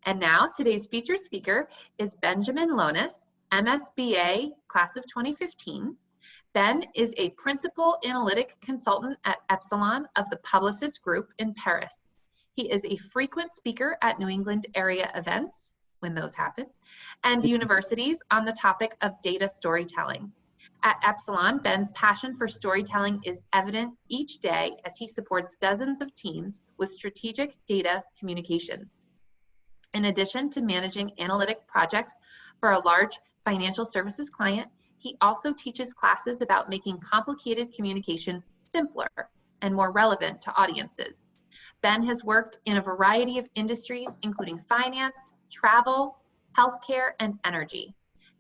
And now today's featured speaker is Benjamin Lohnes, MSBA, class of 2015. Ben is a principal analytic consultant at Epsilon of the Publicis Group in Paris. He is a frequent speaker at New England area events, when those happen, and universities on the topic of data storytelling. At Epsilon, Ben's passion for storytelling is evident each day as he supports dozens of teams with strategic data communications. In addition to managing analytic projects for a large financial services client, he also teaches classes about making complicated communication simpler and more relevant to audiences. Ben has worked in a variety of industries, including finance, travel, healthcare, and energy.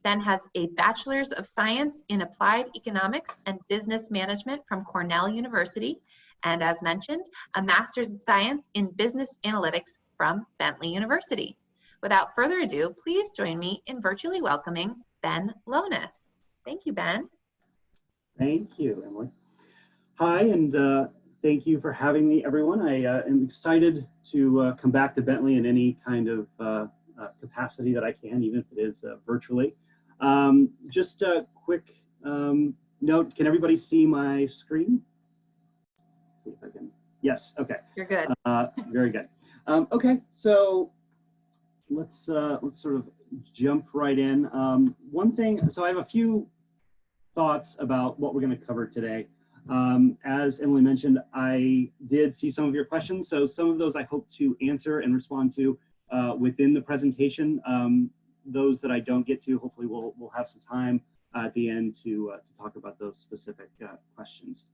Ben has a Bachelor's of Science in Applied Economics and Business Management from Cornell University, and as mentioned, a Master's in Science in Business Analytics from Bentley University. Without further ado, please join me in virtually welcoming Ben Lohnes. Thank you, Ben. Thank you, Emily. Hi, and thank you for having me, everyone. I am excited to come back to Bentley in any kind of capacity that I can, even if it is virtually. Just a quick note, can everybody see my screen? See if I can. Yes, okay. You're good. Very good. Okay, so let's sort of jump right in. One thing, so I have a few thoughts about what we're going to cover today. As Emily mentioned, I did see some of your questions, so some of those I hope to answer and respond to within the presentation. Those that I don't get to, hopefully we'll have some time at the end to talk about those specific questions.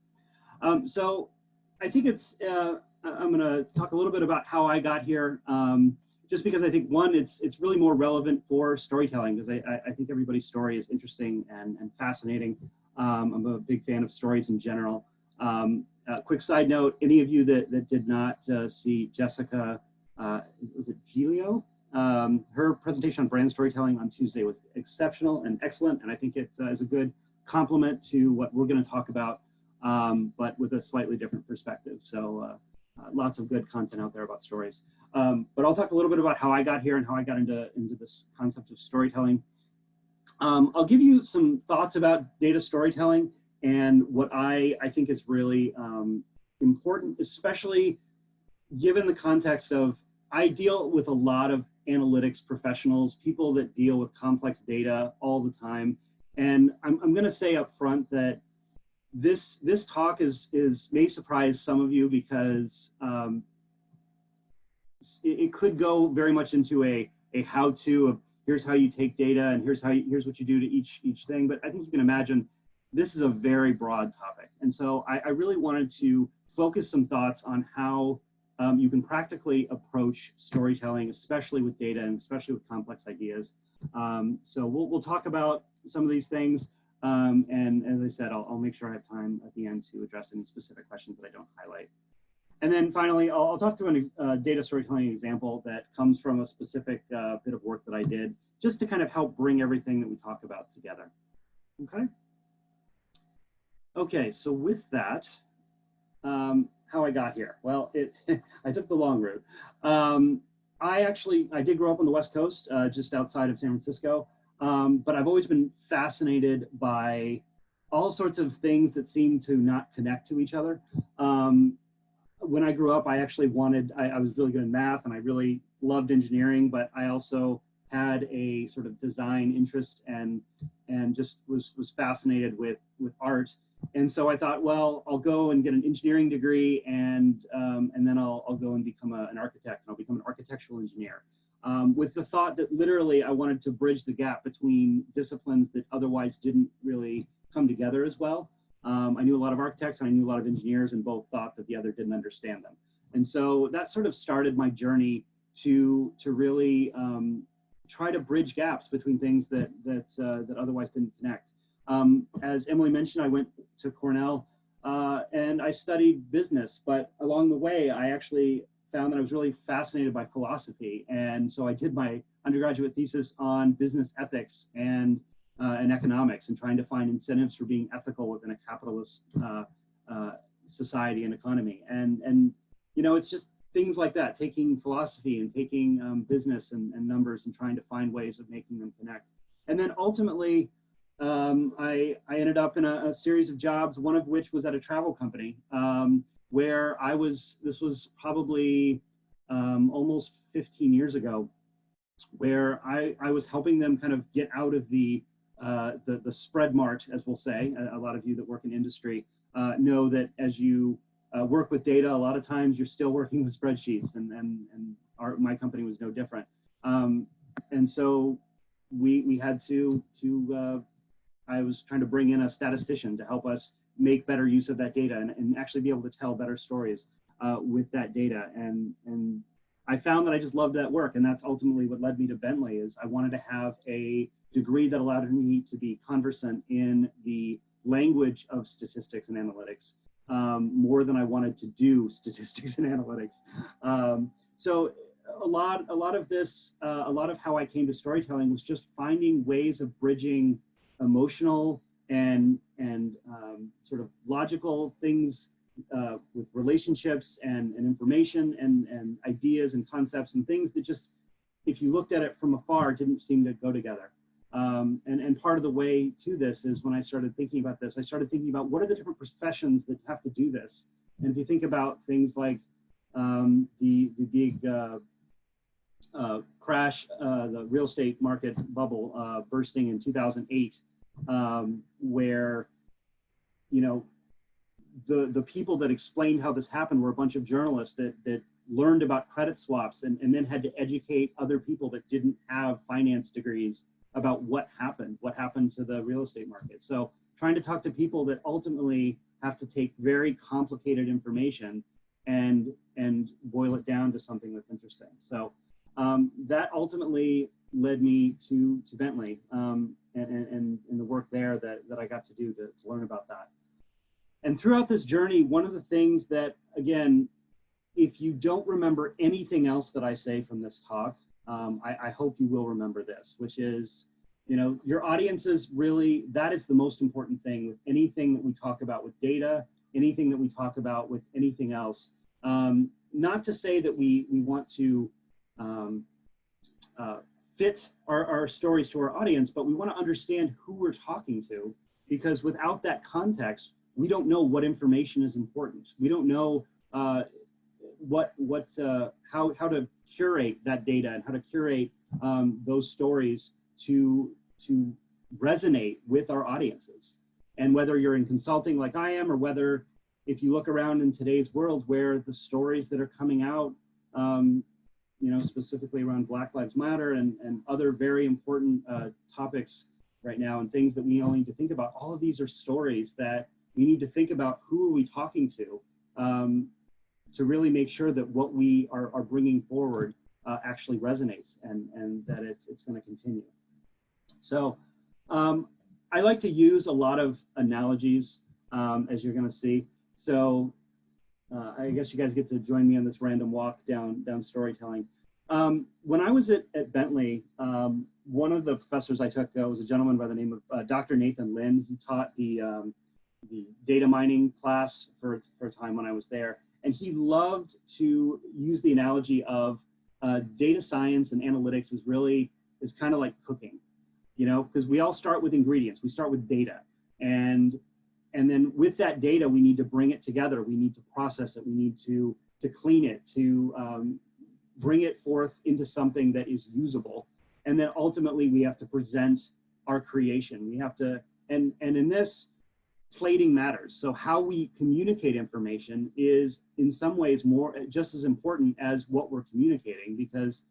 So I think it's, I'm going to talk a little bit about how I got here, just because I think, one, it's really more relevant for storytelling, because I think everybody's story is interesting and fascinating. I'm a big fan of stories in general. Quick side note, any of you that did not see Jessica, was it Giglio? Her presentation on brand storytelling on Tuesday was exceptional and excellent, and I think it is a good complement to what we're going to talk about, but with a slightly different perspective. So lots of good content out there about stories. But I'll talk a little bit about how I got here and how I got into this concept of storytelling. I'll give you some thoughts about data storytelling and what I think is really important, especially given the context of I deal with a lot of analytics professionals, people that deal with complex data all the time. And I'm going to say up front that this talk may surprise some of you, because it could go very much into a how-to of here's how you take data and here's what you do to each thing. But I think you can imagine this is a very broad topic. And so I really wanted to focus some thoughts on how you can practically approach storytelling, especially with data and especially with complex ideas. So we'll talk about some of these things. And as I said, I'll make sure I have time at the end to address any specific questions that I don't highlight. And then finally, I'll talk through a data storytelling example that comes from a specific bit of work that I did, just to kind of help bring everything that we talk about together. Okay? Okay, so with that, how I got here. Well, I took the long route. I did grow up on the West Coast, just outside of San Francisco, but I've always been fascinated by all sorts of things that seem to not connect to each other. When I grew up, I actually I was really good in math and I really loved engineering, but I also had a sort of design interest and just was fascinated with art. And so I thought, well, I'll go and get an engineering degree, and then I'll go and become an architect, and I'll become an architectural engineer, with the thought that literally I wanted to bridge the gap between disciplines that otherwise didn't really come together as well. I knew a lot of architects and I knew a lot of engineers, and both thought that the other didn't understand them. And so that sort of started my journey to really try to bridge gaps between things that otherwise didn't connect. As Emily mentioned, I went to Cornell and I studied business, but along the way, I actually found that I was really fascinated by philosophy. And so I did my undergraduate thesis on business ethics and economics, and trying to find incentives for being ethical within a capitalist society and economy. And you know, it's just things like that, taking philosophy and taking business and numbers and trying to find ways of making them connect. And then ultimately, I ended up in a series of jobs, one of which was at a travel company, where this was probably almost 15 years ago, where I was helping them kind of get out of the spread mart, as we'll say. A lot of you that work in industry know that as you work with data, a lot of times you're still working with spreadsheets, and my company was no different. And so we had to I was trying to bring in a statistician to help us make better use of that data and actually be able to tell better stories with that data. And I found that I just loved that work, and that's ultimately what led me to Bentley. Is I wanted to have a degree that allowed me to be conversant in the language of statistics and analytics, more than I wanted to do statistics and analytics. So a lot of this, a lot of how I came to storytelling was just finding ways of bridging emotional and sort of logical things with relationships and information and ideas and concepts and things that just, if you looked at it from afar, didn't seem to go together. And part of the way to this is when I started thinking about this, I started thinking about what are the different professions that have to do this. And if you think about things like the big crash, the real estate market bubble bursting in 2008, where, you know, the people that explained how this happened were a bunch of journalists that learned about credit swaps and then had to educate other people that didn't have finance degrees about what happened to the real estate market. So trying to talk to people that ultimately have to take very complicated information and boil it down to something that's interesting. So that ultimately led me to Bentley and the work there that I got to do to learn about that. And throughout this journey, one of the things that, again, if you don't remember anything else that I say from this talk, I hope you will remember this, which is, you know, your audiences really, that is the most important thing with anything that we talk about with data, anything that we talk about with anything else. Not to say that we want to fit our stories to our audience, but we want to understand who we're talking to, because without that context, we don't know what information is important. We don't know how to curate that data and how to curate those stories to resonate with our audiences. And whether you're in consulting like I am, or whether if you look around in today's world where the stories that are coming out, you know, specifically around Black Lives Matter and other very important topics right now, and things that we all need to think about, all of these are stories that we need to think about who are we talking to really make sure that what we are bringing forward actually resonates and that it's going to continue. So I like to use a lot of analogies, as you're going to see. So I guess you guys get to join me on this random walk down storytelling. When I was at Bentley, one of the professors I took was a gentleman by the name of Dr. Nathan Lin. He taught the data mining class for a time when I was there. And he loved to use the analogy of data science and analytics is kind of like cooking, you know, because we all start with ingredients. We start with data. And then with that data, we need to bring it together. We need to process it. We need to clean it, to bring it forth into something that is usable. And then ultimately, we have to present our creation. We have to, and in this, plating matters. So how we communicate information is in some ways just as important as what we're communicating, because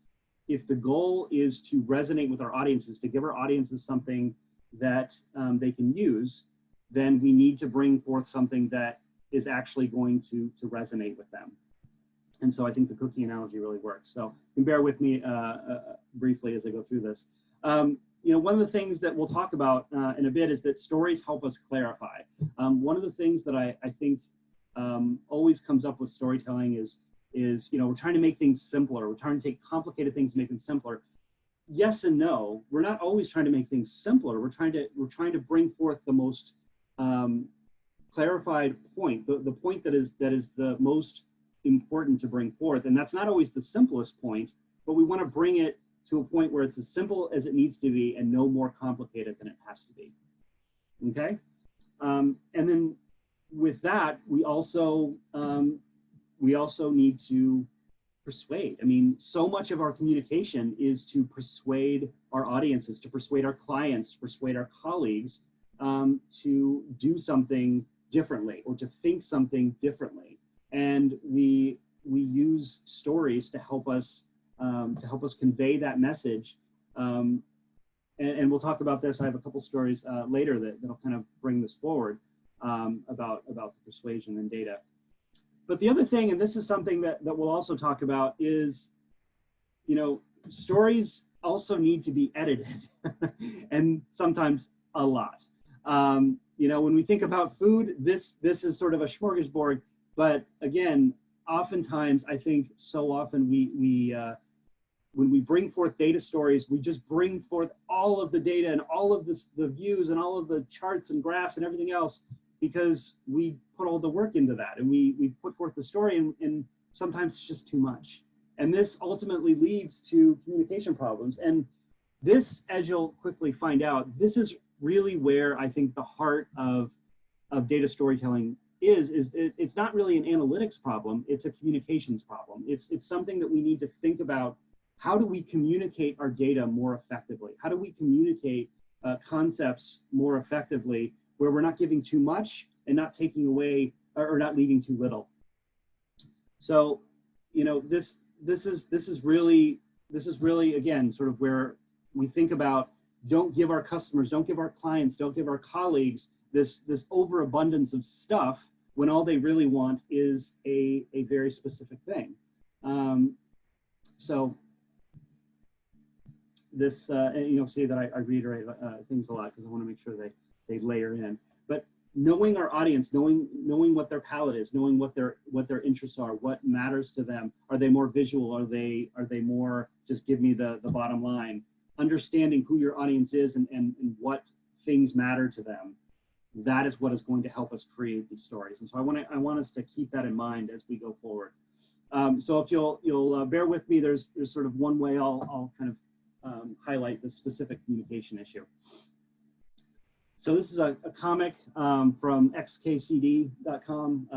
if the goal is to resonate with our audiences, to give our audiences something that they can use, then we need to bring forth something that is actually going to resonate with them. And so I think the cookie analogy really works. So you can bear with me briefly as I go through this. You know, one of the things that we'll talk about in a bit is that stories help us clarify. One of the things that I think always comes up with storytelling is, you know, we're trying to make things simpler. We're trying to take complicated things and make them simpler. Yes and no. We're not always trying to make things simpler. We're trying to bring forth the most clarified point, the point that is the most important to bring forth. And that's not always the simplest point, but we want to bring it to a point where it's as simple as it needs to be and no more complicated than it has to be. Okay? And then with that, we also need to persuade. I mean, so much of our communication is to persuade our audiences, to persuade our clients, to persuade our colleagues to do something differently or to think something differently. And we use stories to help us convey that message. And we'll talk about this. I have a couple stories later that'll kind of bring this forward about the persuasion and data. But the other thing, and this is something that we'll also talk about, is, you know, stories also need to be edited, and sometimes a lot. You know, when we think about food, this is sort of a smorgasbord. But again, oftentimes, I think so often when we bring forth data stories, we just bring forth all of the data and all of the views and all of the charts and graphs and everything else, because we put all the work into that, and we put forth the story, and sometimes it's just too much. And this ultimately leads to communication problems. And this, as you'll quickly find out, this is really where I think the heart of data storytelling is it's not really an analytics problem, it's a communications problem. It's something that we need to think about. How do we communicate our data more effectively? How do we communicate concepts more effectively, where we're not giving too much and not taking away or not leaving too little? So, you know, this is really again sort of where we think about, don't give our customers, don't give our clients, don't give our colleagues this overabundance of stuff when all they really want is a very specific thing. So this, and you'll see that I reiterate things a lot because I want to make sure they layer in. But knowing our audience, knowing what their palette is, knowing what their interests are, what matters to them. Are they more visual? Are they more just give me the bottom line? Understanding who your audience is and what things matter to them. That is what is going to help us create these stories. And so I want us to keep that in mind as we go forward. So if you'll bear with me, there's sort of one way I'll kind of highlight this specific communication issue. So this is a comic from xkcd.com.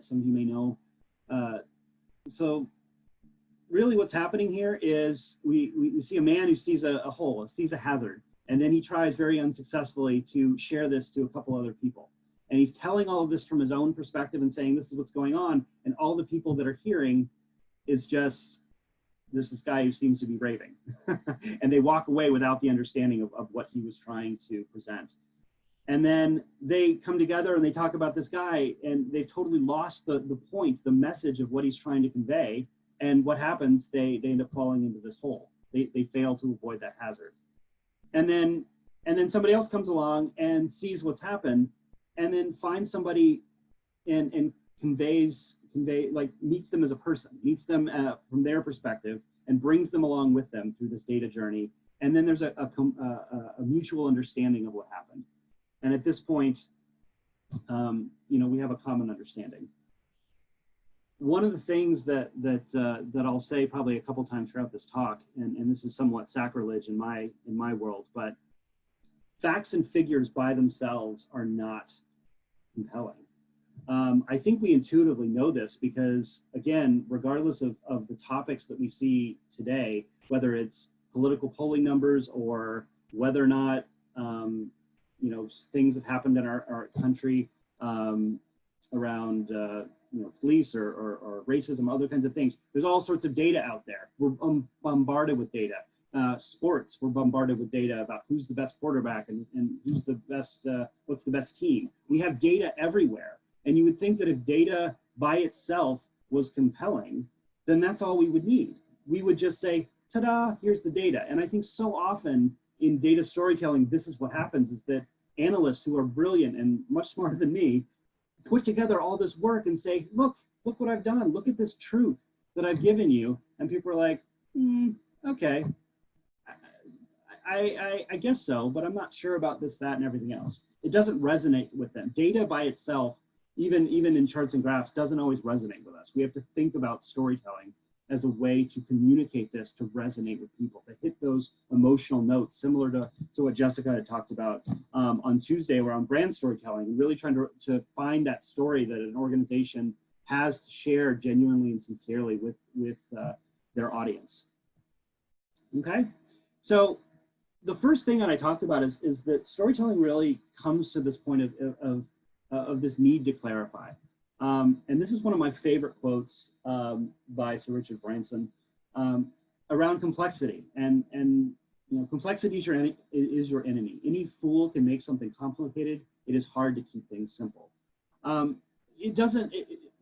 Some of you may know. So really what's happening here is we see a man who sees a hole, sees a hazard, and then he tries very unsuccessfully to share this to a couple other people. And he's telling all of this from his own perspective and saying, this is what's going on. And all the people that are hearing is just, this guy who seems to be raving. And they walk away without the understanding of what he was trying to present. And then they come together and they talk about this guy, and they've totally lost the point, the message of what he's trying to convey. And what happens, they end up falling into this hole. They fail to avoid that hazard. And then somebody else comes along and sees what's happened, and then finds somebody and meets them as a person, meets them from their perspective, and brings them along with them through this data journey. And then there's a mutual understanding of what happened. And at this point, you know, we have a common understanding. One of the things that I'll say probably a couple times throughout this talk, and this is somewhat sacrilege in my world, but facts and figures by themselves are not compelling. I think we intuitively know this because, again, regardless of the topics that we see today, whether it's political polling numbers or whether or not you know, things have happened in our country around you know, police or racism, other kinds of things. There's all sorts of data out there. We're bombarded with data. Sports, we're bombarded with data about who's the best quarterback and who's the best, what's the best team. We have data everywhere. And you would think that if data by itself was compelling, then that's all we would need. We would just say, ta-da, here's the data. And I think so often in data storytelling, this is what happens, is that analysts who are brilliant and much smarter than me put together all this work and say, look what I've done. Look at this truth that I've given you. And people are like, okay, I guess so, but I'm not sure about this, that, and everything else. It doesn't resonate with them. Data by itself even in charts and graphs, doesn't always resonate with us. We have to think about storytelling as a way to communicate this, to resonate with people, to hit those emotional notes, similar to what Jessica had talked about on Tuesday around brand storytelling, really trying to find that story that an organization has to share genuinely and sincerely with their audience. Okay, so the first thing that I talked about is that storytelling really comes to this point of this need to clarify. And this is one of my favorite quotes by Sir Richard Branson around complexity. And you know, complexity is your enemy. Any fool can make something complicated. It is hard to keep things simple.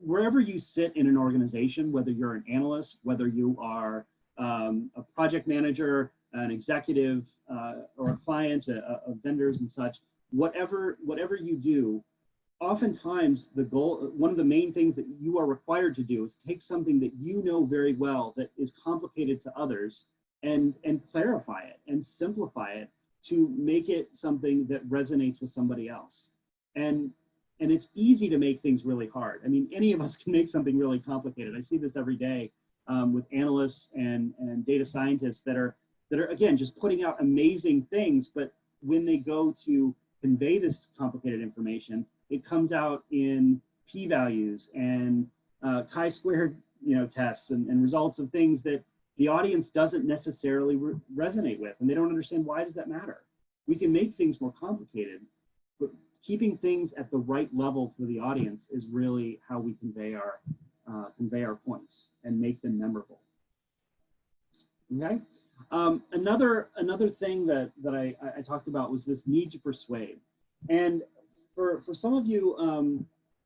Wherever you sit in an organization, whether you're an analyst, whether you are a project manager, an executive, or a client of vendors and such, whatever you do, oftentimes one of the main things that you are required to do is take something that you know very well that is complicated to others and clarify it and simplify it to make it something that resonates with somebody else. And it's easy to make things really hard. I mean, any of us can make something really complicated. I see this every day with analysts and data scientists that are again just putting out amazing things, but when they go to convey this complicated information, it comes out in p-values and chi-squared tests and results of things that the audience doesn't necessarily resonate with, and they don't understand why does that matter. We can make things more complicated, but keeping things at the right level for the audience is really how we convey our points and make them memorable. Okay. Another thing that I talked about was this need to persuade. And for some of you,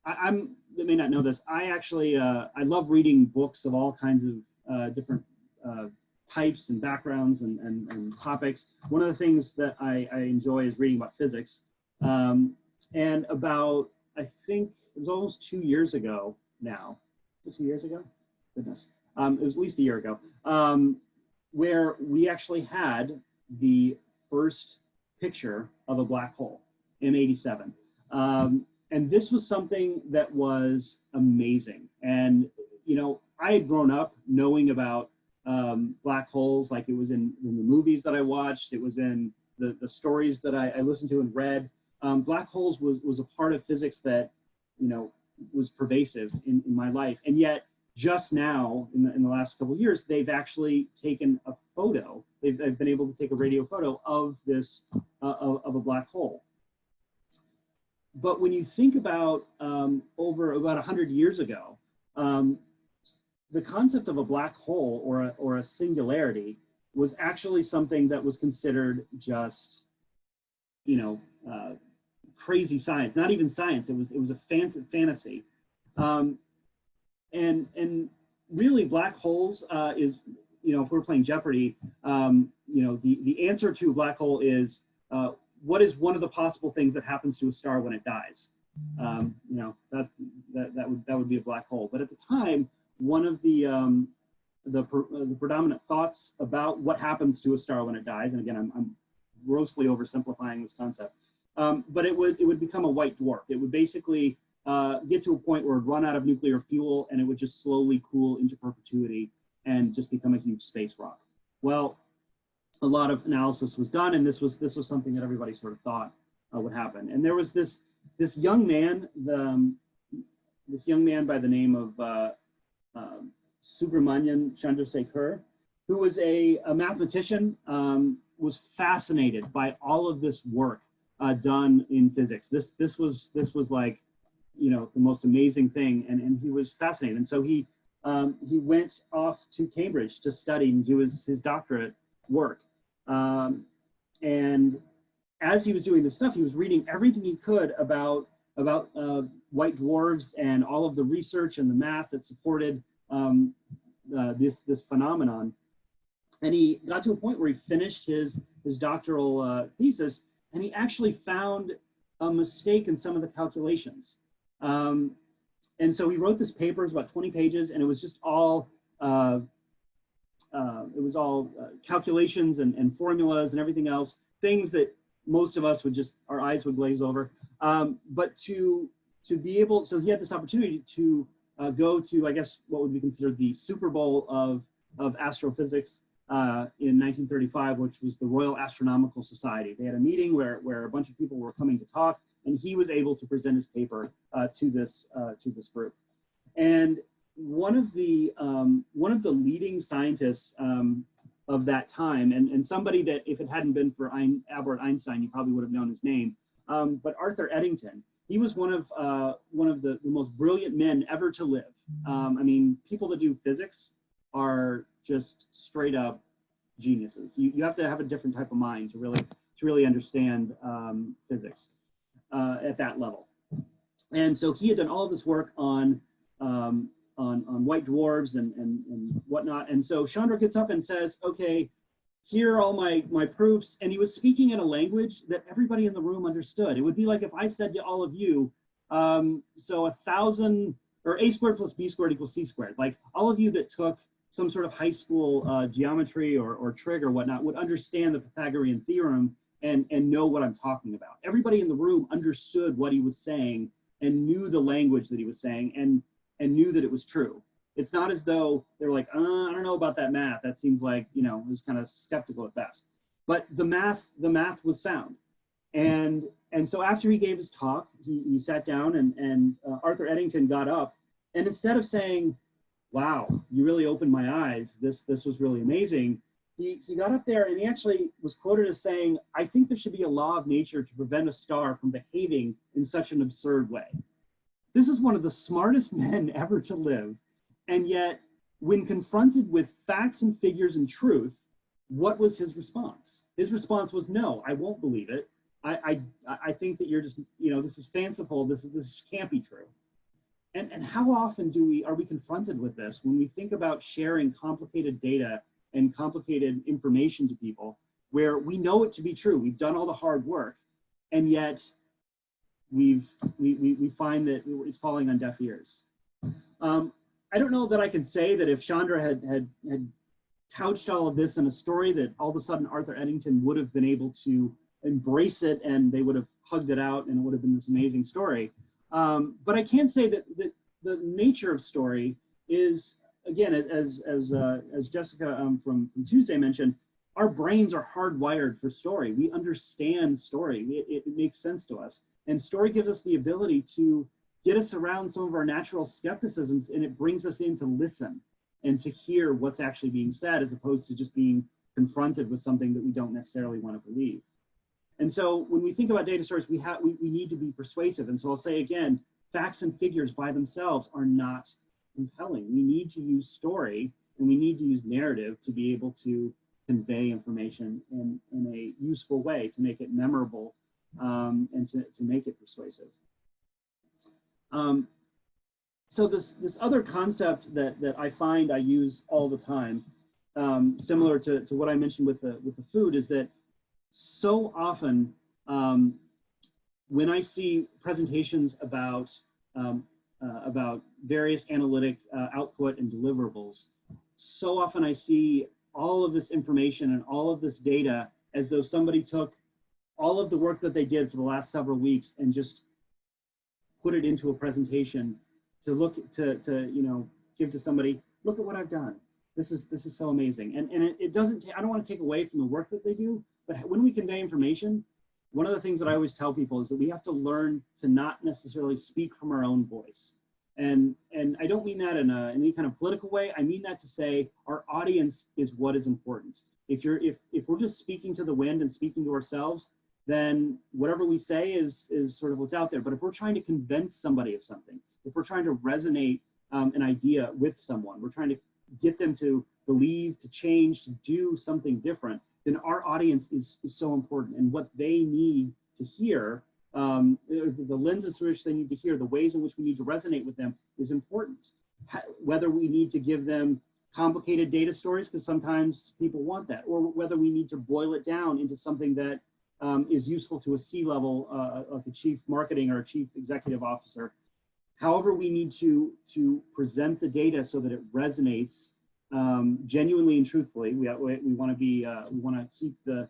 that may not know this, I actually I love reading books of all kinds of different types and backgrounds and topics. One of the things that I enjoy is reading about physics. And about, I think it was almost 2 years ago now. Was it 2 years ago? Goodness. It was at least a year ago, where we actually had the first picture of a black hole, M87. And this was something that was amazing. And, I had grown up knowing about black holes, like it was in the movies that I watched, it was in the stories that I listened to and read. Black holes was a part of physics that, was pervasive in my life. And yet, just now, in the last couple of years, they've actually taken a photo. They've been able to take a radio photo of this, of a black hole. But when you think about over about 100 years ago, the concept of a black hole or a singularity was actually something that was considered just, crazy science. Not even science. It was a fantasy. And really, black holes is, if we're playing Jeopardy, the answer to a black hole is what is one of the possible things that happens to a star when it dies? That would be a black hole. But at the time, one of the predominant thoughts about what happens to a star when it dies, and again, I'm grossly oversimplifying this concept, but it would become a white dwarf. It would basically get to a point where it would run out of nuclear fuel and it would just slowly cool into perpetuity and just become a huge space rock. Well, a lot of analysis was done, and this was something that everybody sort of thought would happen. And there was this young man, this young man by the name of Subramanian Chandrasekhar, who was a mathematician, was fascinated by all of this work done in physics. This was like, the most amazing thing, and he was fascinated. And so he went off to Cambridge to study and do his doctorate work. And as he was doing this stuff, he was reading everything he could about white dwarfs and all of the research and the math that supported this phenomenon. And he got to a point where he finished his doctoral thesis, and he actually found a mistake in some of the calculations. And so he wrote this paper. It was about 20 pages, and it was just all calculations and formulas and everything else, things that most of us would our eyes would glaze over. But to to be able, so he had this opportunity to go to, I guess, what would be considered the Super Bowl of astrophysics in 1935, which was the Royal Astronomical Society. They had a meeting where a bunch of people were coming to talk, and he was able to present his paper to this group. And one of the leading scientists of that time, and somebody that if it hadn't been for Albert Einstein, you probably would have known his name, but Arthur Eddington. He was one of the most brilliant men ever to live. I mean, people that do physics are just straight up geniuses. You have to have a different type of mind to really understand physics at that level. And so he had done all of this work on white dwarfs and whatnot. And so Chandra gets up and says, okay, here are all my proofs. And he was speaking in a language that everybody in the room understood. It would be like if I said to all of you, so 1,000, or a squared plus b squared equals c squared. Like all of you that took some sort of high school geometry or trig or whatnot would understand the Pythagorean theorem and know what I'm talking about. Everybody in the room understood what he was saying and knew the language that he was saying and knew that it was true. It's not as though they were like, I don't know about that math. That seems like, it was kind of skeptical at best. But the math was sound. And so after he gave his talk, he sat down and Arthur Eddington got up, and instead of saying, wow, you really opened my eyes, this was really amazing, he got up there and he actually was quoted as saying, I think there should be a law of nature to prevent a star from behaving in such an absurd way. This is one of the smartest men ever to live. And yet, when confronted with facts and figures and truth, what was his response? His response was, no, I won't believe it. I think that you're just, this is fanciful. This can't be true. And how often are we confronted with this when we think about sharing complicated data and complicated information to people where we know it to be true? We've done all the hard work, and yet we find that it's falling on deaf ears. I don't know that I can say that if Chandra had couched all of this in a story that all of a sudden Arthur Eddington would have been able to embrace it and they would have hugged it out and it would have been this amazing story. But I can say that the nature of story is, again, as Jessica from Tuesday mentioned, our brains are hardwired for story. We understand story. It makes sense to us. And story gives us the ability to get us around some of our natural skepticisms, and it brings us in to listen and to hear what's actually being said, as opposed to just being confronted with something that we don't necessarily want to believe. And so when we think about data stories, we need to be persuasive. And so I'll say again, facts and figures by themselves are not compelling. We need to use story and we need to use narrative to be able to convey information in a useful way, to make it memorable and to make it persuasive. So this other concept that I find I use all the time, similar to what I mentioned with the food, is that so often when I see presentations about various analytic output and deliverables, so often I see all of this information and all of this data as though somebody took all of the work that they did for the last several weeks and just put it into a presentation to give to somebody, look at what I've done. This is so amazing. And it doesn't, I don't want to take away from the work that they do, but when we convey information, one of the things that I always tell people is that we have to learn to not necessarily speak from our own voice. And I don't mean that in any kind of political way. I mean that to say our audience is what is important. If we're just speaking to the wind and speaking to ourselves, then whatever we say is sort of what's out there. But if we're trying to convince somebody of something, if we're trying to resonate an idea with someone, we're trying to get them to believe, to change, to do something different, then our audience is so important. And what they need to hear, the lenses through which they need to hear, the ways in which we need to resonate with them is important. Whether we need to give them complicated data stories, because sometimes people want that, or whether we need to boil it down into something that is useful to a C-level, like a chief marketing or a chief executive officer. However, we need to present the data so that it resonates genuinely and truthfully. We want to keep the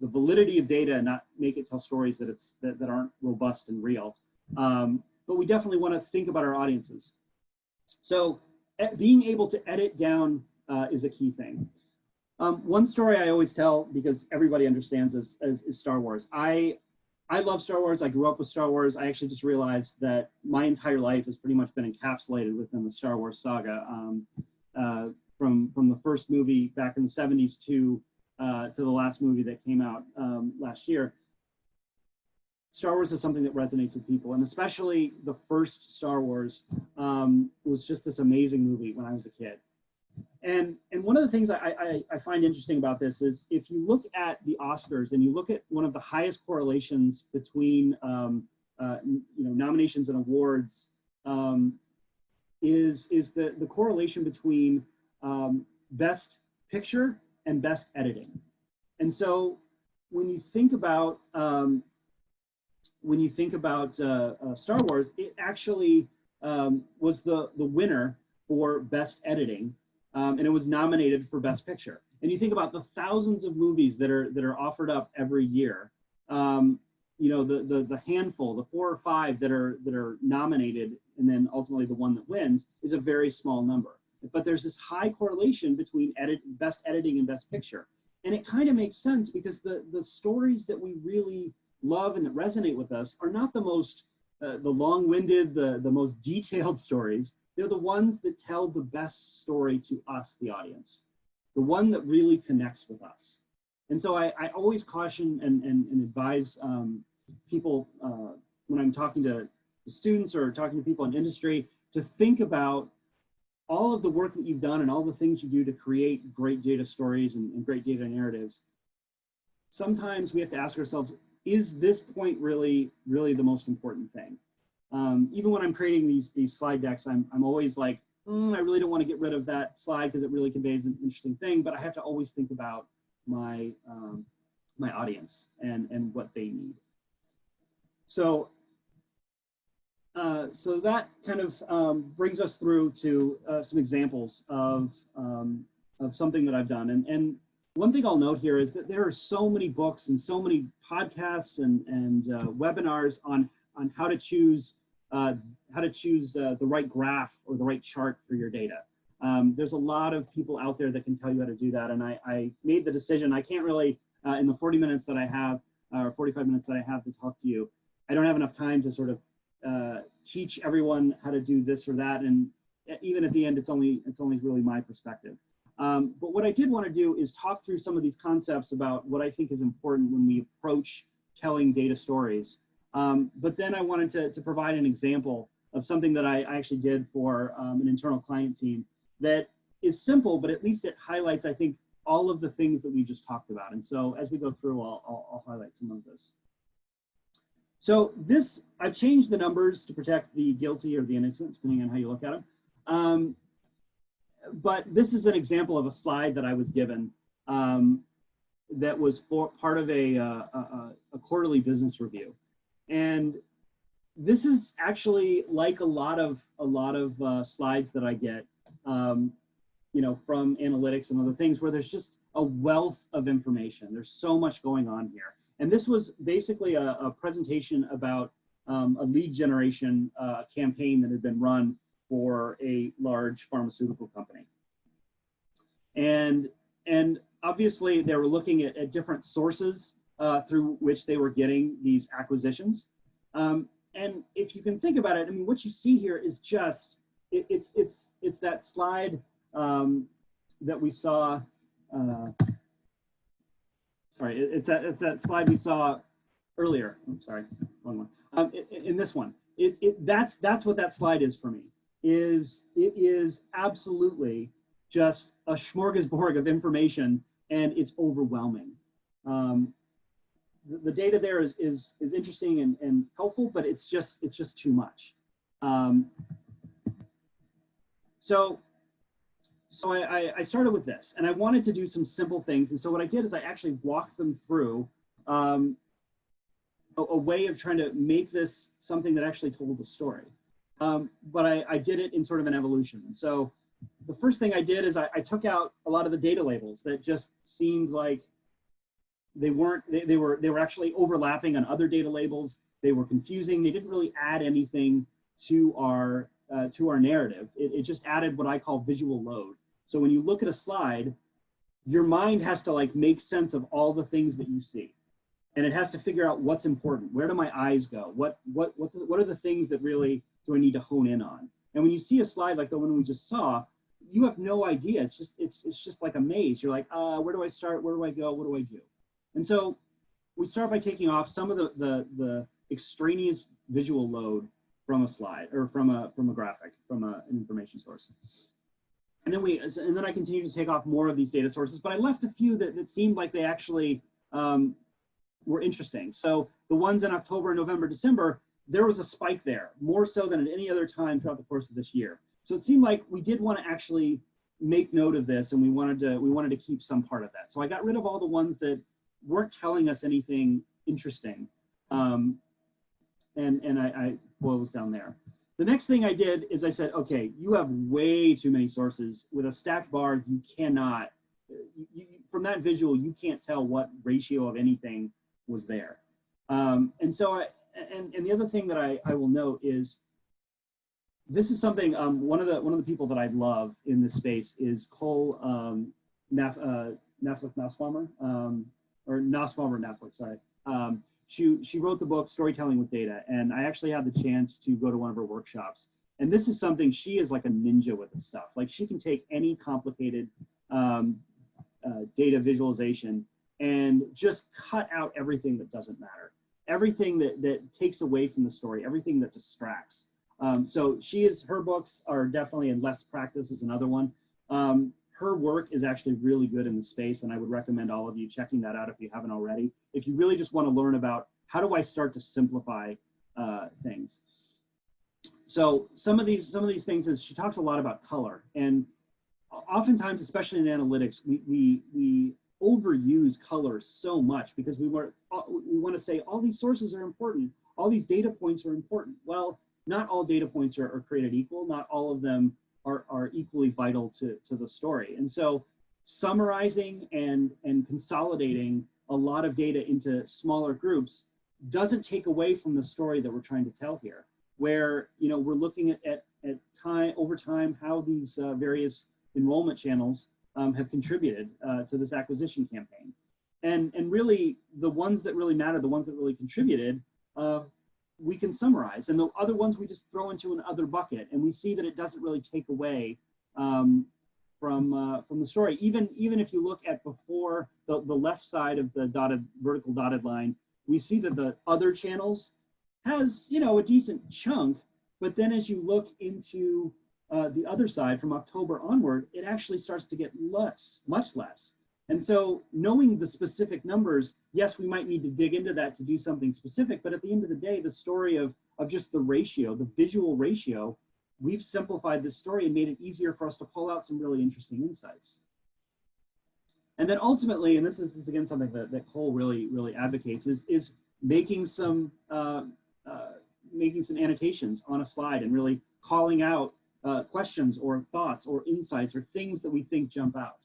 validity of data and not make it tell stories that aren't robust and real. But we definitely want to think about our audiences. So being able to edit down is a key thing. One story I always tell, because everybody understands this, is Star Wars. I love Star Wars. I grew up with Star Wars. I actually just realized that my entire life has pretty much been encapsulated within the Star Wars saga, from the first movie back in the 70s to the last movie that came out last year. Star Wars is something that resonates with people, and especially the first Star Wars was just this amazing movie when I was a kid. And one of the things I find interesting about this is if you look at the Oscars and you look at one of the highest correlations between nominations and awards is the correlation between best picture and best editing. And so when you think about Star Wars, it actually was the winner for best editing. And it was nominated for Best Picture. And you think about the thousands of movies that are offered up every year. The handful, the 4 or 5 that are nominated, and then ultimately the one that wins is a very small number. But there's this high correlation between best editing and Best Picture, and it kind of makes sense because the stories that we really love and that resonate with us are not the most the long-winded, the most detailed stories. They're the ones that tell the best story to us, the audience, the one that really connects with us. And so I always caution and advise people when I'm talking to students or talking to people in industry to think about all of the work that you've done and all the things you do to create great data stories and great data narratives. Sometimes we have to ask ourselves, is this point really the most important thing? Even when I'm creating these slide decks, I'm always like, I really don't want to get rid of that slide because it really conveys an interesting thing, but I have to always think about my my audience and what they need. So so that kind of brings us through to some examples of something that I've done. And one thing I'll note here is that there are so many books and so many podcasts and webinars on how to choose the right graph or the right chart for your data. There's a lot of people out there that can tell you how to do that, and I made the decision. I can't really, in the 40 minutes that I have, or 45 minutes that I have to talk to you, I don't have enough time to sort of teach everyone how to do this or that, and even at the end, it's only really my perspective. But what I did want to do is talk through some of these concepts about what I think is important when we approach telling data stories. But then I wanted to provide an example of something that I actually did for an internal client team that is simple, but at least it highlights, I think, all of the things that we just talked about. And so as we go through, I'll highlight some of this. So this, I've changed the numbers to protect the guilty or the innocent, depending on how you look at them. But this is an example of a slide that I was given that was part of a quarterly business review. And this is actually like a lot of slides that I get, from analytics and other things, where there's just a wealth of information. There's so much going on here. And this was basically a presentation about a lead generation campaign that had been run for a large pharmaceutical company. And obviously they were looking at different sources through which they were getting these acquisitions. And if you can think about it, I mean, what you see here is just, it's that slide that we saw, sorry, it's that slide we saw earlier. I'm sorry, wrong one. In this one, that's what that slide is for me. It is absolutely just a smorgasbord of information, and it's overwhelming. The data there is interesting and helpful, but it's just too much. So I started with this, and I wanted to do some simple things. And so what I did is I actually walked them through a way of trying to make this something that actually told a story. But I did it in sort of an evolution. And so the first thing I did is I took out a lot of the data labels that just seemed like they were actually overlapping on other data labels. they were confusing. They didn't really add anything to our narrative. It just added what I call visual load. So when you look at a slide, your mind has to like make sense of all the things that you see, and it has to figure out what's important. Where do my eyes go? What are the things that really do I need to hone in on? And when you see a slide like the one we just saw, you have no idea. It's just like a maze. You're like, where do I start? Where do I go? What do I do? And so we start by taking off some of the extraneous visual load from a slide or from a graphic, from an information source. And then I continue to take off more of these data sources, but I left a few that seemed like they actually were interesting. So the ones in October, November, December, there was a spike there, more so than at any other time throughout the course of this year. So it seemed like we did want to actually make note of this, and we wanted to keep some part of that. So I got rid of all the ones that weren't telling us anything interesting, and I boiled this down there. The next thing I did is I said, okay, you have way too many sources. With a stacked bar, you cannot, from that visual, you can't tell what ratio of anything was there. And so, and the other thing that I will note is, this is something, one of the people that I love in this space is Cole Nussbaumer, or Nussbaumer, sorry. She wrote the book Storytelling with Data, and I actually had the chance to go to one of her workshops. And this is something, she is like a ninja with this stuff. Like, she can take any complicated data visualization and just cut out everything that doesn't matter, everything that takes away from the story, everything that distracts. So her books are definitely, and Less Practice is another one. Her work is actually really good in the space, and I would recommend all of you checking that out if you haven't already. If you really just want to learn about how do I start to simplify things. So some of these things is she talks a lot about color, and oftentimes, especially in analytics, we overuse color so much because we want to say all these sources are important, all these data points are important. Well, not all data points are created equal. Not all of them are equally vital to the story. And so summarizing and consolidating a lot of data into smaller groups doesn't take away from the story that we're trying to tell here, where, you know, we're looking at time over time how these various enrollment channels have contributed to this acquisition campaign. And really the ones that really matter, the ones that really contributed, we can summarize, and the other ones we just throw into an other bucket, and we see that it doesn't really take away from the story. Even if you look at before the left side of the vertical dotted line, we see that the other channels has, you know, a decent chunk, but then as you look into the other side from October onward, it actually starts to get less, much less. And so knowing the specific numbers, yes, we might need to dig into that to do something specific, but at the end of the day, the story of just the ratio, the visual ratio, we've simplified this story and made it easier for us to pull out some really interesting insights. And then ultimately, and this is again something that Cole really advocates, is making some annotations on a slide and really calling out questions or thoughts or insights or things that we think jump out.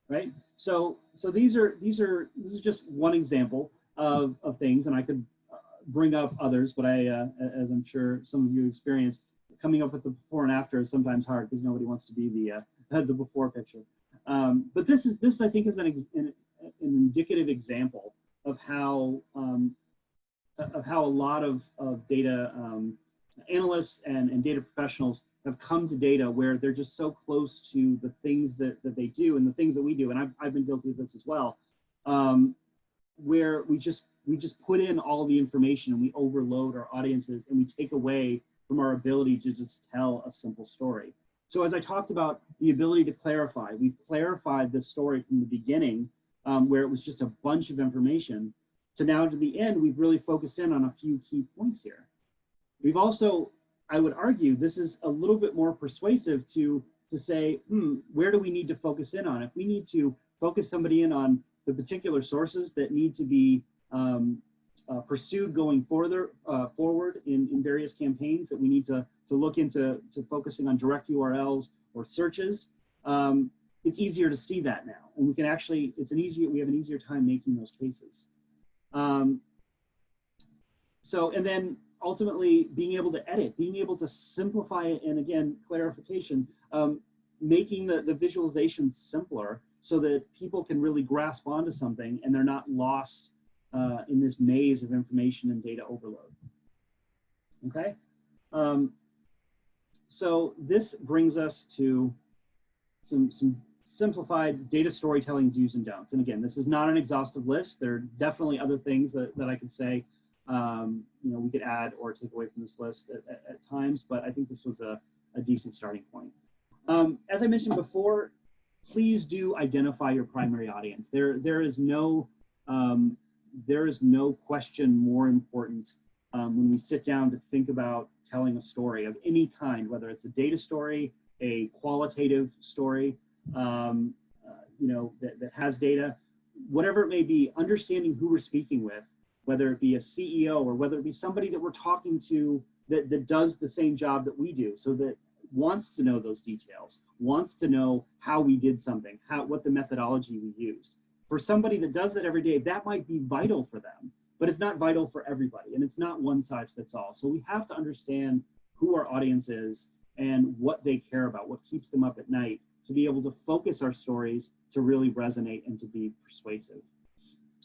Right. So this is just one example of things, and I could bring up others, but as I'm sure some of you experienced, coming up with the before and after is sometimes hard because nobody wants to be the before picture. But this I think is an indicative example of how a lot of data analysts and data professionals have come to data where they're just so close to the things that they do and the things that we do, and I've been guilty of this as well, where we just put in all the information and we overload our audiences and we take away from our ability to just tell a simple story. So as I talked about the ability to clarify, we've clarified this story from the beginning, where it was just a bunch of information, to now to the end, we've really focused in on a few key points here. We've also, I would argue, this is a little bit more persuasive to say, where do we need to focus in on? If we need to focus somebody in on the particular sources that need to be pursued going forward in various campaigns, that we need to look into focusing on direct URLs or searches, it's easier to see that now, and we can actually, we have an easier time making those cases. So, and then ultimately being able to edit, being able to simplify it, and again, clarification, making the visualization simpler so that people can really grasp onto something and they're not lost in this maze of information and data overload. Okay, so this brings us to some simplified data storytelling do's and don'ts. And again, this is not an exhaustive list. There are definitely other things that I could say, you know, we could add or take away from this list at times, but I think this was a decent starting point. As I mentioned before, please do identify your primary audience. There is no question more important when we sit down to think about telling a story of any kind, whether it's a data story, a qualitative story, you know, that has data, whatever it may be, understanding who we're speaking with, whether it be a CEO or whether it be somebody that we're talking to that does the same job that we do, so that wants to know those details, wants to know how we did something, what the methodology we used. For somebody that does that every day, that might be vital for them, but it's not vital for everybody, and it's not one size fits all. So we have to understand who our audience is and what they care about, what keeps them up at night, to be able to focus our stories to really resonate and to be persuasive,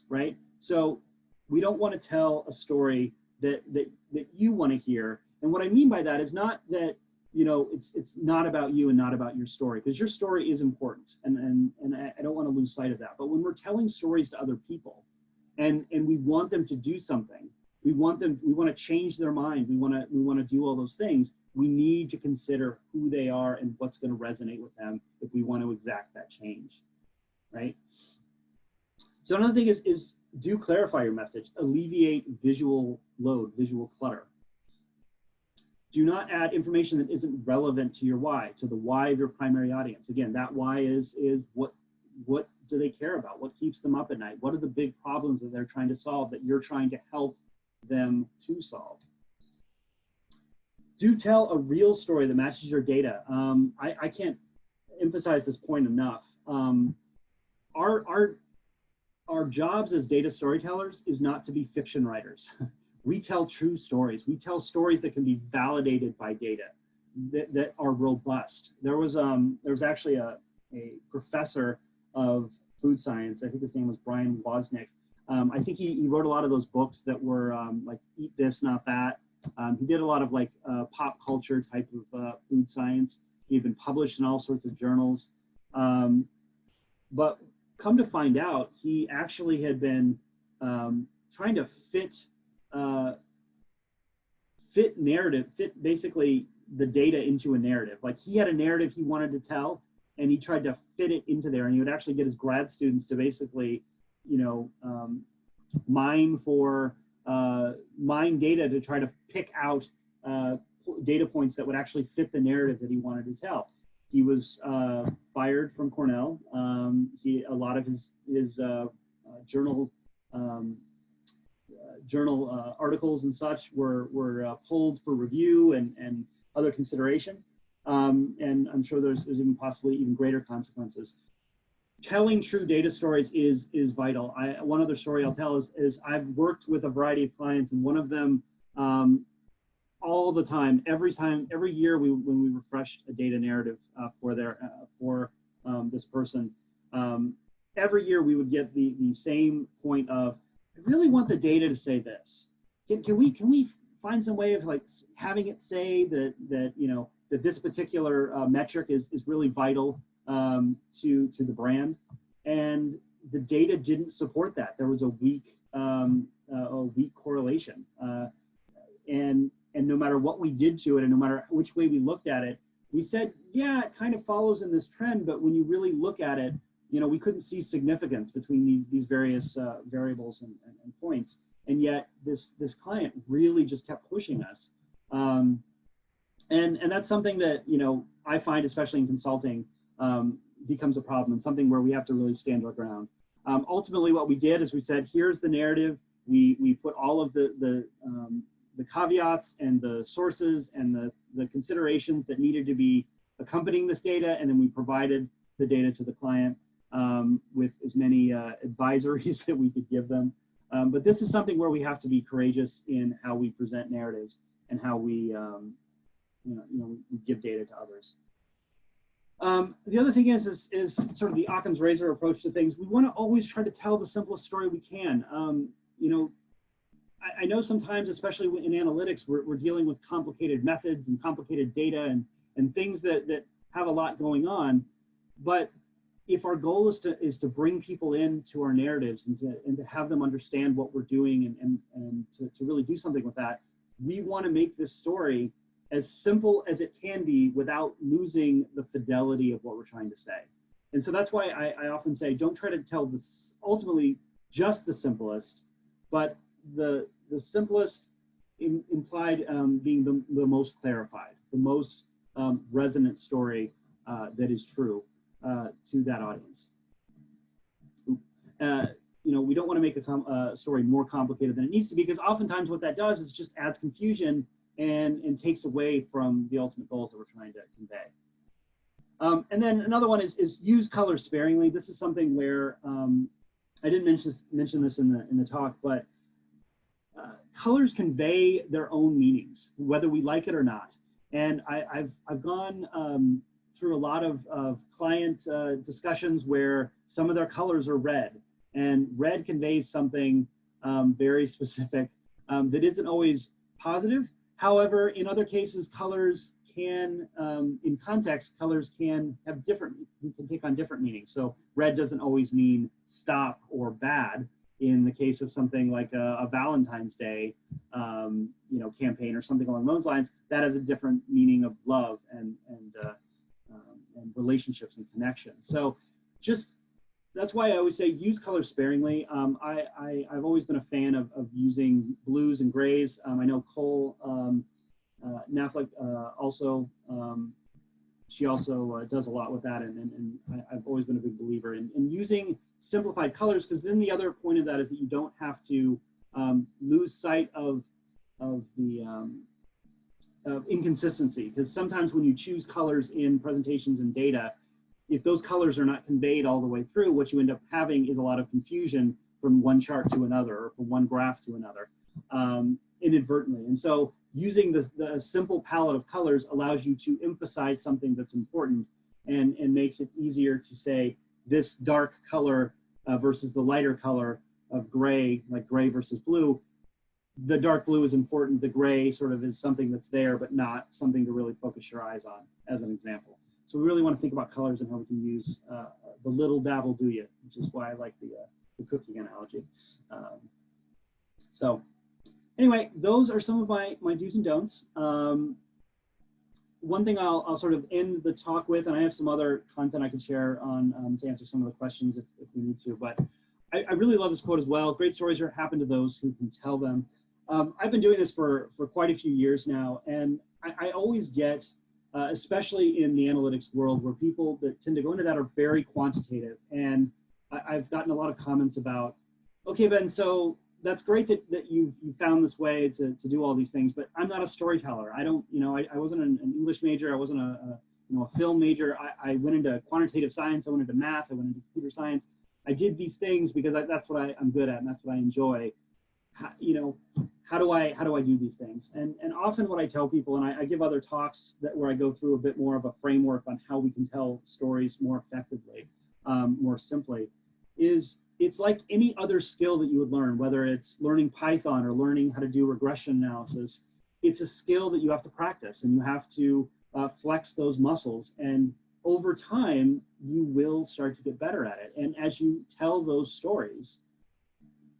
right? So we don't want to tell a story that you want to hear. And what I mean by that is not that, you know, it's not about you and not about your story, because your story is important, and I don't want to lose sight of that. But when we're telling stories to other people and we want them to do something, we want to change their mind, we want to do all those things, we need to consider who they are and what's going to resonate with them if we want to exact that change, right? So another thing is do clarify your message, alleviate visual load, visual clutter. Do not add information that isn't relevant to your why, to the why of your primary audience. Again, that why is what do they care about? What keeps them up at night? What are the big problems that they're trying to solve that you're trying to help them to solve? Do tell a real story that matches your data. I can't emphasize this point enough. Our jobs as data storytellers is not to be fiction writers. We tell true stories. We tell stories that can be validated by data, that are robust. There was actually a professor of food science, I think his name was Brian Wozniak. I think he wrote a lot of those books that were like Eat This, Not That. He did a lot of like pop culture type of food science. He'd been published in all sorts of journals. But come to find out, he actually had been trying to fit basically the data into a narrative. Like he had a narrative he wanted to tell, and he tried to fit it into there, and he would actually get his grad students to basically, you know, mine data to try to pick out data points that would actually fit the narrative that he wanted to tell. He was fired from Cornell. A lot of his journal articles and such were pulled for review and other consideration. And I'm sure there's even possibly even greater consequences. Telling true data stories is vital. One other story I'll tell is I've worked with a variety of clients, and one of them all the time, every year when we refreshed a data narrative for this person, every year we would get the same point of, I really want the data to say this. Can we find some way of like having it say that you know that this particular metric is really vital to the brand? And the data didn't support that. There was a weak correlation, and no matter what we did to it, and no matter which way we looked at it, we said, yeah, it kind of follows in this trend, but when you really look at it, you know, we couldn't see significance between these various variables and points. And yet this client really just kept pushing us. And that's something that, you know, I find, especially in consulting, becomes a problem, and something where we have to really stand our ground. Ultimately, what we did is we said, here's the narrative. We put all of the caveats and the sources and the considerations that needed to be accompanying this data, and then we provided the data to the client with as many advisories that we could give them. But this is something where we have to be courageous in how we present narratives and how we, we give data to others. The other thing is sort of the Occam's razor approach to things. We want to always try to tell the simplest story we can. I know sometimes, especially in analytics, we're dealing with complicated methods and complicated data and things that have a lot going on. But if our goal is to bring people into our narratives and to have them understand what we're doing and to really do something with that, we want to make this story as simple as it can be without losing the fidelity of what we're trying to say. And so that's why I often say, don't try to tell this ultimately just the simplest, but the simplest implied being the most clarified, the most resonant story that is true to that audience. We don't want to make a story more complicated than it needs to be, because oftentimes what that does is just adds confusion and takes away from the ultimate goals that we're trying to convey. And then another one is use color sparingly. This is something where I didn't mention this in the talk, but colors convey their own meanings, whether we like it or not. And I've gone through a lot of client discussions where some of their colors are red, and red conveys something very specific that isn't always positive. However, in other cases, colors can, in context, colors can take on different meanings. So red doesn't always mean stop or bad. In the case of something like a Valentine's Day, campaign or something along those lines, that has a different meaning of love and relationships and connections. So that's why I always say use color sparingly. I've always been a fan of using blues and grays. I know Cole Knaflick also, she also does a lot with that, and I've always been a big believer in using simplified colors, because then the other point of that is that you don't have to lose sight of the inconsistency, because sometimes when you choose colors in presentations and data, if those colors are not conveyed all the way through, what you end up having is a lot of confusion from one chart to another, or from one graph to another, inadvertently. And so using the simple palette of colors allows you to emphasize something that's important, and makes it easier to say this dark color versus the lighter color of gray, like gray versus blue. The dark blue is important, the gray sort of is something that's there, but not something to really focus your eyes on, as an example. So we really want to think about colors and how we can use the little dabble do you, which is why I like the cooking analogy. So anyway, those are some of my do's and don'ts. One thing I'll sort of end the talk with, and I have some other content I can share on to answer some of the questions if we need to, but I really love this quote as well. Great stories happen to those who can tell them. I've been doing this for quite a few years now, and I always get, especially in the analytics world, where people that tend to go into that are very quantitative. And I've gotten a lot of comments about, okay, Ben, so that's great that you found this way to do all these things, but I'm not a storyteller. I don't, I wasn't an English major. I wasn't a film major. I went into quantitative science. I went into math. I went into computer science. I did these things because that's what I'm good at, and that's what I enjoy. How do I do these things? And often what I tell people, and I give other talks where I go through a bit more of a framework on how we can tell stories more effectively, more simply, is it's like any other skill that you would learn, whether it's learning Python or learning how to do regression analysis. It's a skill that you have to practice, and you have to flex those muscles. And over time, you will start to get better at it. And as you tell those stories,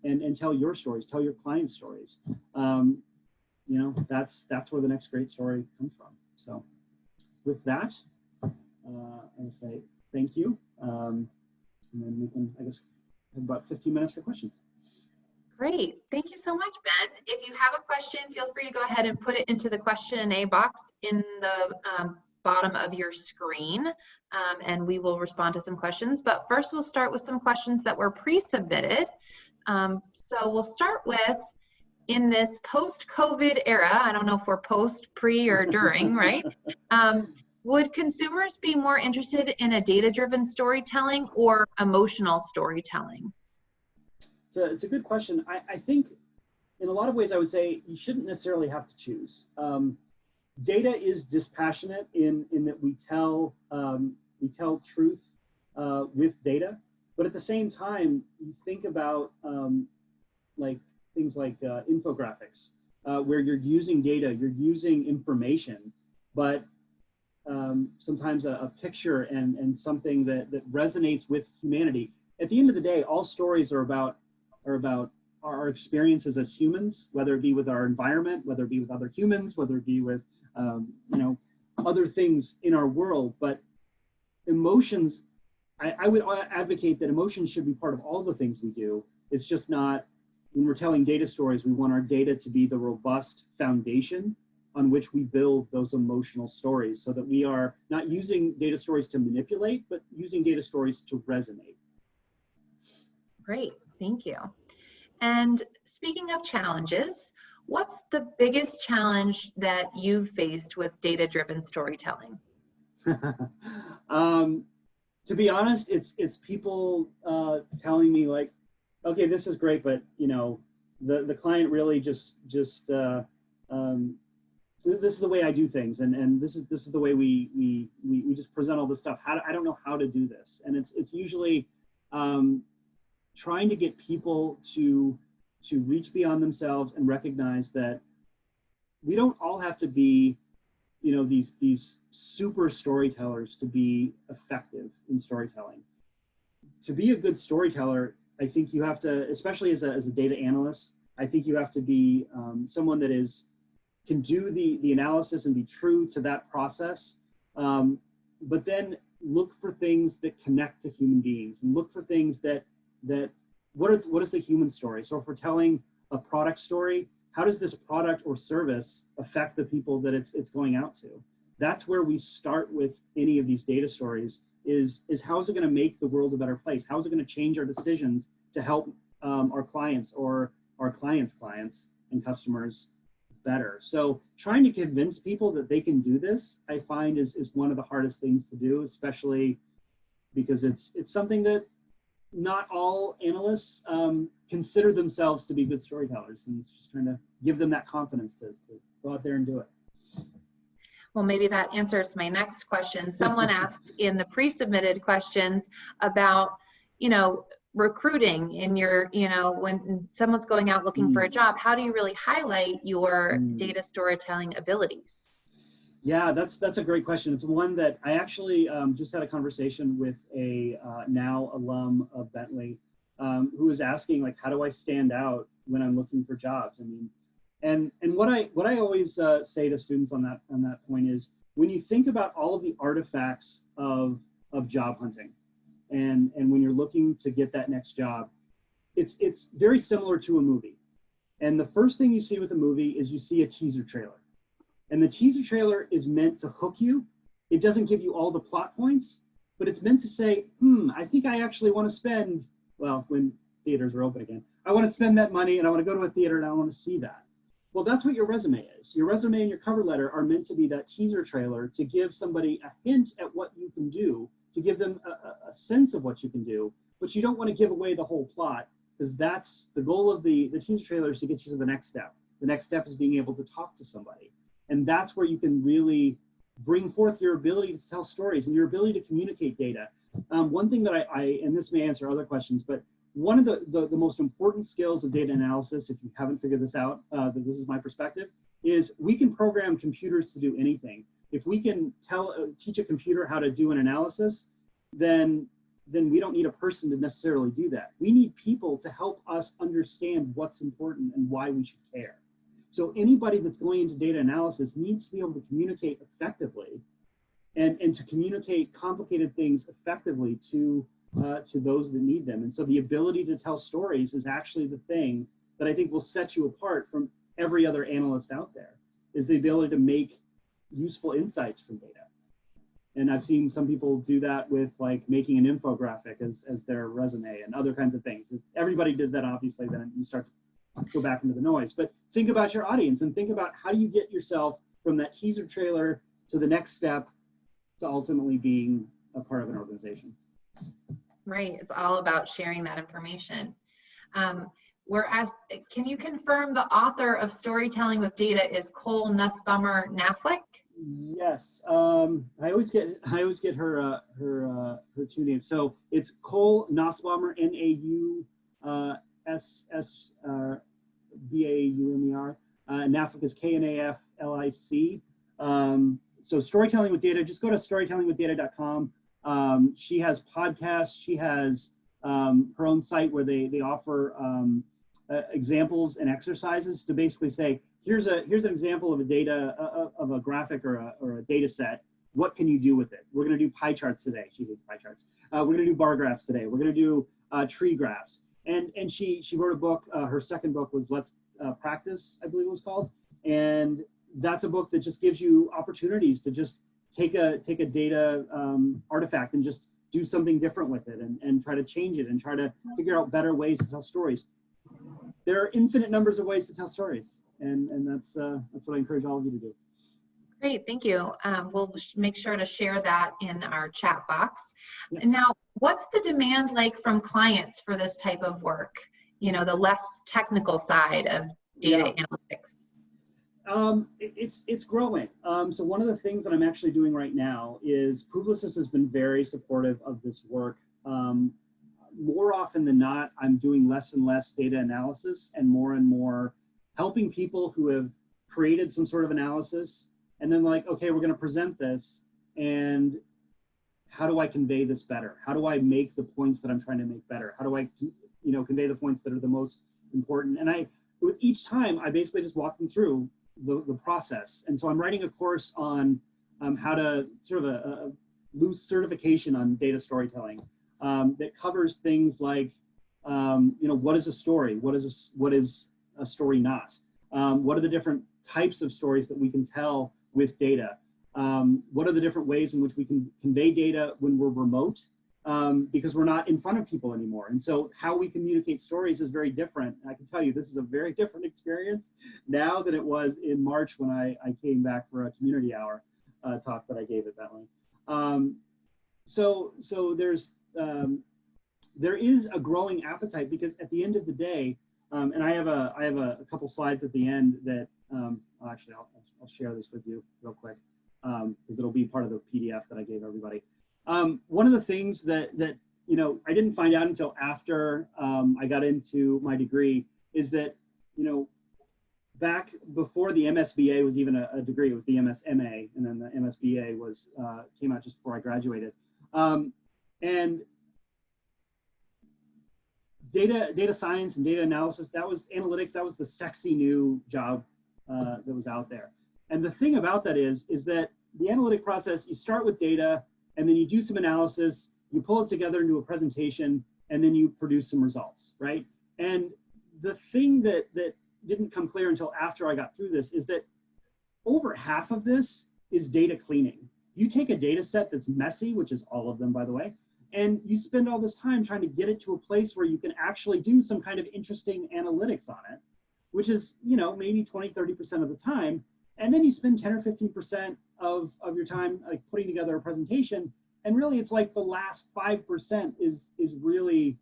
and tell your stories, tell your clients' stories, that's where the next great story comes from. So with that, I'll say thank you. And then we can, I guess, have about 15 minutes for questions. Great. Thank you so much, Ben. If you have a question, feel free to go ahead and put it into the Q&A box in the bottom of your screen, and we will respond to some questions. But first, we'll start with some questions that were pre-submitted. So we'll start with, in this post-COVID era, I don't know if we're post, pre, or during, right? Would consumers be more interested in a data-driven storytelling or emotional storytelling? it's a good question. I think in a lot of ways, I would say you shouldn't necessarily have to choose. Data is dispassionate in that we tell truth with data, but at the same time, you think about like things like infographics, where you're using data, you're using information, but sometimes a picture and something that resonates with humanity. At the end of the day, all stories are about our experiences as humans, whether it be with our environment, whether it be with other humans, whether it be with other things in our world. But emotions, I would advocate that emotions should be part of all the things we do. It's just not, when we're telling data stories, we want our data to be the robust foundation on which we build those emotional stories, so that we are not using data stories to manipulate, but using data stories to resonate. Great, thank you. And speaking of challenges, what's the biggest challenge that you've faced with data-driven storytelling? To be honest, it's people telling me like, okay, this is great, but the client really just this is the way I do things, and this is the way we just present all this stuff. I don't know how to do this, and it's usually trying to get people to reach beyond themselves and recognize that we don't all have to be these super storytellers to be effective in storytelling. To be a good storyteller, I think you have to, especially as a data analyst, I think you have to be someone that can do the analysis and be true to that process, but then look for things that connect to human beings, and look for things that what is the human story. So if we're telling a product story, how does this product or service affect the people that it's going out to? That's where we start with any of these data stories, is how is it going to make the world a better place? How is it going to change our decisions to help our clients or our clients' clients and customers better? So trying to convince people that they can do this, I find is one of the hardest things to do, especially because it's something that not all analysts consider themselves to be good storytellers, and it's just trying to give them that confidence to go out there and do it. Well, maybe that answers my next question. Someone asked in the pre-submitted questions about, recruiting in your, when someone's going out looking for a job, how do you really highlight your data storytelling abilities? Yeah, that's a great question. It's one that I actually just had a conversation with a now alum of Bentley, who was asking, like, how do I stand out when I'm looking for jobs? I mean, and what I always say to students on that point is, when you think about all of the artifacts of job hunting, and when you're looking to get that next job, it's very similar to a movie. And the first thing you see with a movie is you see a teaser trailer. And the teaser trailer is meant to hook you. It doesn't give you all the plot points, but it's meant to say, I think I actually want to spend, well, when theaters are open again, I want to spend that money and I want to go to a theater and I want to see that. Well, that's what your resume is. Your resume and your cover letter are meant to be that teaser trailer to give somebody a hint at what you can do, to give them a sense of what you can do, but you don't want to give away the whole plot, because that's the goal of the teaser trailer, is to get you to the next step. The next step is being able to talk to somebody. And that's where you can really bring forth your ability to tell stories and your ability to communicate data. One thing that and this may answer other questions, but one of the most important skills of data analysis, if you haven't figured this out, this is my perspective, is we can program computers to do anything. If we can teach a computer how to do an analysis, then we don't need a person to necessarily do that. We need people to help us understand what's important and why we should care. So anybody that's going into data analysis needs to be able to communicate effectively and to communicate complicated things effectively to those that need them. And so the ability to tell stories is actually the thing that I think will set you apart from every other analyst out there, is the ability to make useful insights from data. And I've seen some people do that with, like, making an infographic as their resume and other kinds of things. If everybody did that, obviously, then you start to go back into the noise. But think about your audience and think about how do you get yourself from that teaser trailer to the next step to ultimately being a part of an organization. Right, it's all about sharing that information. We're asked, can you confirm the author of Storytelling with Data is Cole Nussbaumer Knaflic? Yes, I always get her two names. So it's Cole Nussbaumer, N-A-U-S-S-B-A-U-M-E-R. Knaflic is K-N-A-F-L-I-C. So Storytelling with Data, just go to storytellingwithdata.com. She has podcasts. She has her own site where they offer examples and exercises to basically say, here's an example of a data of a graphic or a data set. What can you do with it? We're going to do pie charts today. She hates pie charts. We're going to do bar graphs today. We're going to do tree graphs. And she wrote a book. Her second book was Let's Practice, I believe it was called. And that's a book that just gives you opportunities to just take a data artifact and just do something different with it and try to change it and try to figure out better ways to tell stories. There are infinite numbers of ways to tell stories. And that's what I encourage all of you to do. Great, thank you. We'll make sure to share that in our chat box. Yeah. Now, what's the demand like from clients for this type of work? You know, the less technical side of data analytics. It's growing. So one of the things that I'm actually doing right now is Publicis has been very supportive of this work. More often than not, I'm doing less and less data analysis and more helping people who have created some sort of analysis and then like, okay, we're going to present this and how do I convey this better? How do I make the points that I'm trying to make better? How do I, convey the points that are the most important? And with each time, I basically just walk them through the process. And so I'm writing a course on how to sort of a loose certification on data storytelling that covers things like, what is a story? What is a story not? What are the different types of stories that we can tell with data? What are the different ways in which we can convey data when we're remote? Because we're not in front of people anymore. And so how we communicate stories is very different. I can tell you this is a very different experience now than it was in March when I came back for a community hour talk that I gave at Bentley. So there is a growing appetite because at the end of the day, and I have a couple slides at the end that actually I'll share this with you real quick because it'll be part of the PDF that I gave everybody. One of the things that I didn't find out until after I got into my degree is that back before the MSBA was even a degree, it was the MSMA, and then the MSBA was came out just before I graduated. And data science and data analysis, that was analytics, that was the sexy new job that was out there. And the thing about that is that the analytic process, you start with data, and then you do some analysis, you pull it together into a presentation, and then you produce some results, right? And the thing that didn't come clear until after I got through this is that over half of this is data cleaning. You take a data set that's messy, which is all of them, by the way, and you spend all this time trying to get it to a place where you can actually do some kind of interesting analytics on it, which is, maybe 20, 30% of the time. And then you spend 10 or 15% of your time like putting together a presentation. And really it's like the last 5% is really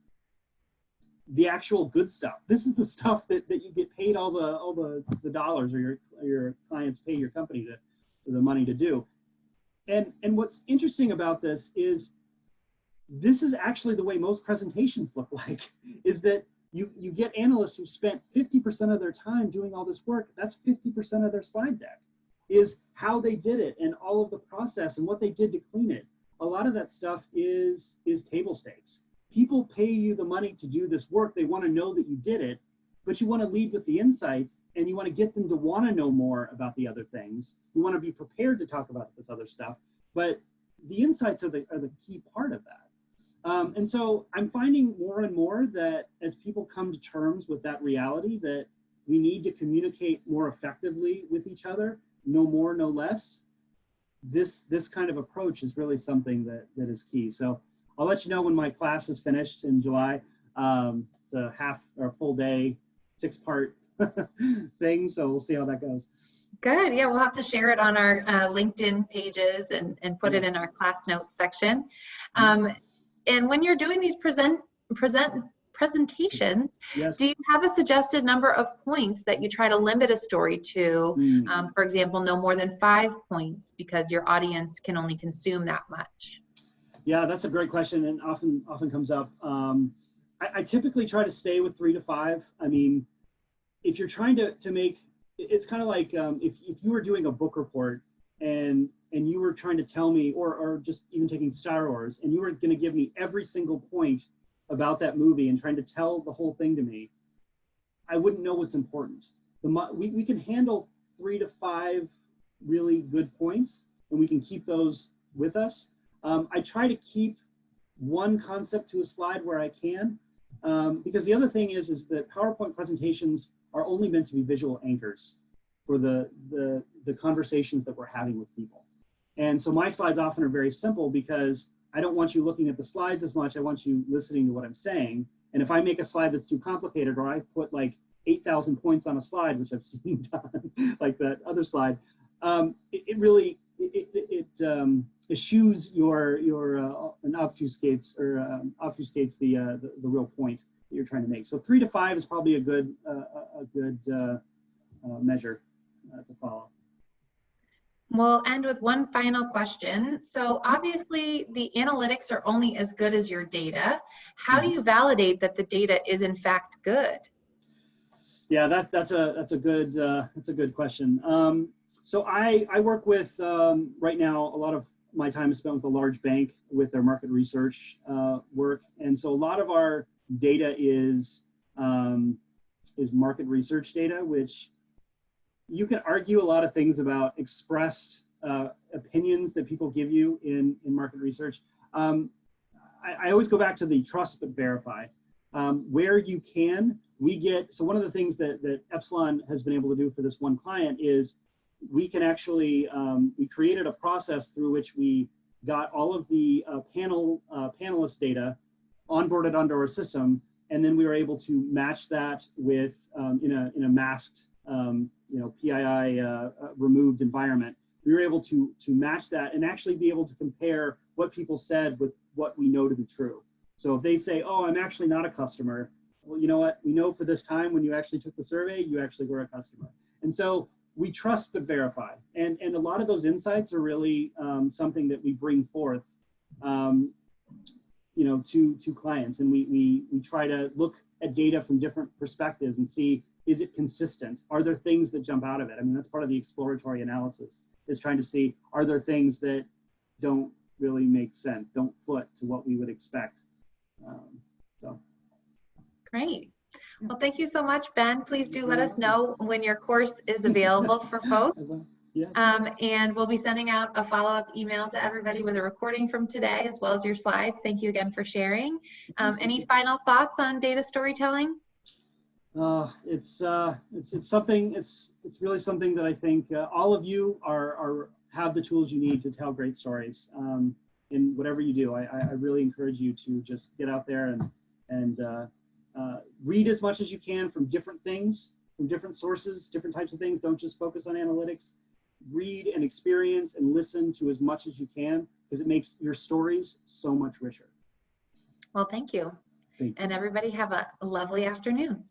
the actual good stuff. This is the stuff that you get paid all the dollars, or your clients pay your company the money to do. And what's interesting about this is actually the way most presentations look like, is that you get analysts who spent 50% of their time doing all this work. That's 50% of their slide deck, is how they did it and all of the process and what they did to clean it. A lot of that stuff is table stakes. People pay you the money to do this work. They want to know that you did it, but you want to lead with the insights and you want to get them to want to know more about the other things. You want to be prepared to talk about this other stuff, but the insights are the key part of that. And so I'm finding more and more that as people come to terms with that reality, that we need to communicate more effectively with each other, no more, no less, this kind of approach is really something that is key. So I'll let you know when my class is finished in July. It's a half or full day, 6-part thing. So we'll see how that goes. Good. Yeah, we'll have to share it on our LinkedIn pages and put it in our class notes section. And when you're doing these presentations, Yes. do you have a suggested number of points that you try to limit a story to? For example, no more than 5 points because your audience can only consume that much. Yeah, that's a great question, and often comes up. I typically try to stay with 3 to 5. I mean, if you're trying to make, it's kind of like if you were doing a book report and you were trying to tell me, or just even taking Star Wars, and you were going to give me every single point about that movie and trying to tell the whole thing to me, I wouldn't know what's important. We can handle 3 to 5 really good points, and we can keep those with us. I try to keep one concept to a slide where I can, because the other thing is that PowerPoint presentations are only meant to be visual anchors for the conversations that we're having with people. And so my slides often are very simple because I don't want you looking at the slides as much. I want you listening to what I'm saying. And if I make a slide that's too complicated, or I put like 8,000 points on a slide, which I've seen done, like that other slide, it really eschews and obfuscates the real point that you're trying to make. So 3 to 5 is probably a good measure to follow. We'll end with one final question. So obviously the analytics are only as good as your data. How do you validate that the data is in fact good? Yeah, that's a good question. So I work with right now, a lot of my time is spent with a large bank with their market research work, and so a lot of our data is market research data, which you can argue a lot of things about expressed opinions that people give you in market research. I always go back to the trust but verify. Where you can, so one of the things that Epsilon has been able to do for this one client is we can actually, we created a process through which we got all of the panelist data onboarded onto our system, and then we were able to match that with, in a masked, PII removed environment. We were able to match that and actually be able to compare what people said with what we know to be true. So if they say, oh, I'm actually not a customer, well, you know what? We know for this time when you actually took the survey, you actually were a customer. And so we trust but verify. And a lot of those insights are really something that we bring forth to clients. And we try to look at data from different perspectives and see, is it consistent? Are there things that jump out of it? I mean, that's part of the exploratory analysis, is trying to see, are there things that don't really make sense, don't foot to what we would expect. Great. Well, thank you so much, Ben. Please do let us know when your course is available for folks. Yeah. And we'll be sending out a follow-up email to everybody with a recording from today, as well as your slides. Thank you again for sharing. Any final thoughts on data storytelling? It's something. It's really something that I think all of you have the tools you need to tell great stories. In whatever you do, I really encourage you to just get out there and read as much as you can from different things, from different sources, different types of things. Don't just focus on analytics. Read and experience and listen to as much as you can, because it makes your stories so much richer. Well, thank you. And everybody have a lovely afternoon.